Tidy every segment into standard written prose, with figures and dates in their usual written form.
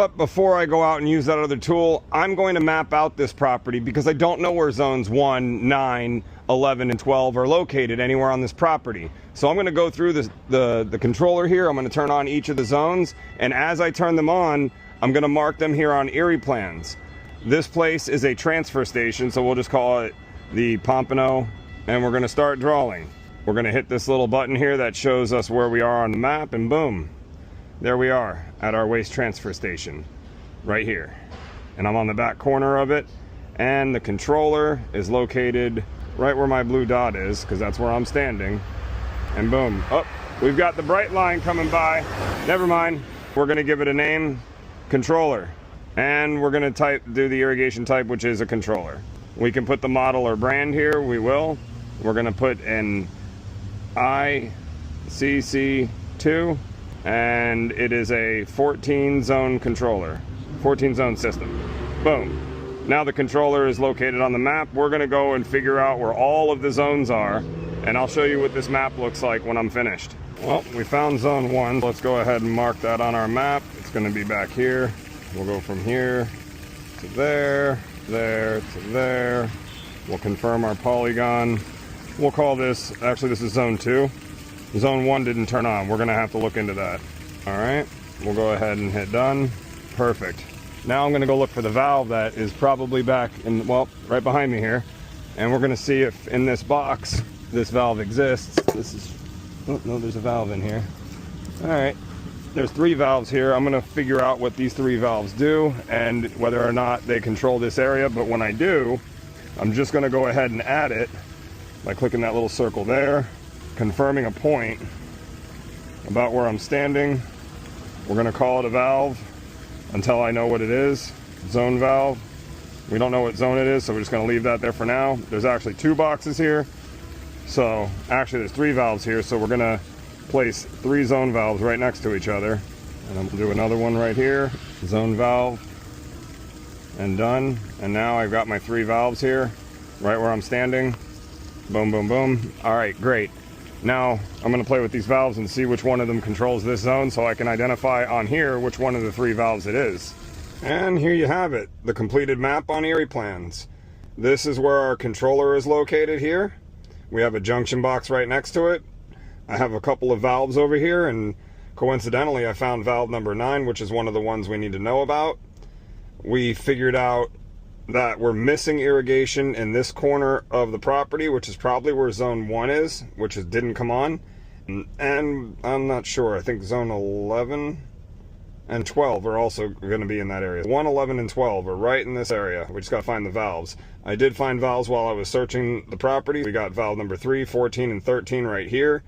But before I go out and use that other tool, I'm going to map out this property because I don't know where zones 1, 9, 11, and 12 are located anywhere on this property. So I'm going to go through the controller here. I'm going to turn on each of the zones, and as I turn them on, I'm going to mark them here on Irriplans. This place is a transfer station, so we'll just call it the Pompano, and we're going to start drawing. We're going to hit this little button here that shows us where we are on the map, and boom. There we are at our waste transfer station right here, and I'm on the back corner of it, and the controller is located right where my blue dot is because that's where I'm standing, and boom. Oh, we've got the bright line coming by. Never mind, we're going to give it a name, controller, and we're going to do the irrigation type, which is a controller. We can put the model or brand here. We will. We're going to put an ICC2, and it is a 14 zone controller, 14 zone system. Boom. Now the controller is located on the map. We're going to go and figure out where all of the zones are, and I'll show you what this map looks like when I'm finished. Well, we found zone 1. Let's go ahead and mark that on our map. It's going to be back here. We'll go from here to there, there to there. We'll confirm our polygon. We'll call this, actually this is zone 2. Zone 1 didn't turn on. We're going to have to look into that. All right, we'll go ahead and hit done. Perfect. Now I'm going to go look for the valve that is probably back in, well, right behind me here. And we're going to see if in this box this valve exists. This is, oh, no, there's a valve in here. All right, there's 3 valves here. I'm going to figure out what these 3 valves do and whether or not they control this area. But when I do, I'm just going to go ahead and add it by clicking that little circle there, confirming a point about where I'm standing. We're going to call it a valve until I know what it is. Zone valve. We don't know what zone it is, so we're just going to leave that there for now. There's actually 2 boxes here. So actually there's 3 valves here, so we're going to place 3 zone valves right next to each other. And I'm going to do another one right here. Zone valve. And done. And now I've got my 3 valves here, right where I'm standing. Boom, boom, boom. All right, great. Now I'm going to play with these valves and see which one of them controls this zone so I can identify on here which one of the 3 valves it is. And here you have it, the completed map on Irriplans. This is where our controller is located here. We have a junction box right next to it. I have a couple of valves over here, and coincidentally I found valve number 9, which is one of the ones we need to know about. We figured out that we're missing irrigation in this corner of the property, which is probably where zone 1 is, which didn't come on. And I'm not sure, I think zone 11 and 12 are also going to be in that area. 1, 11, and 12 are right in this area. We just got to find the valves. I did find valves while I was searching the property. We got valve number 3, 14, and 13 right here.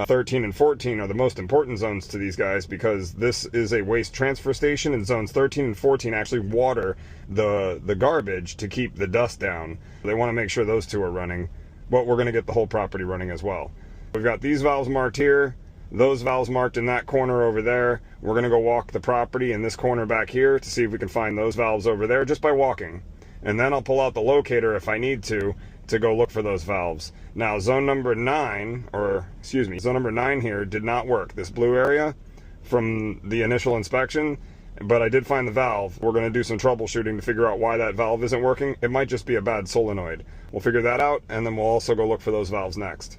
13 and 14 are the most important zones to these guys because this is a waste transfer station, and zones 13 and 14 actually water the garbage to keep the dust down. They want to make sure those 2 are running, but we're going to get the whole property running as well. We've got these valves marked here, those valves marked in that corner over there. We're going to go walk the property in this corner back here to see if we can find those valves over there just by walking. And then I'll pull out the locator if I need to go look for those valves. Now zone number 9, or excuse me, zone number 9 here did not work, this blue area from the initial inspection, but I did find the valve. We're going to do some troubleshooting to figure out why that valve isn't working. It might just be a bad solenoid. We'll figure that out, and then we'll also go look for those valves next.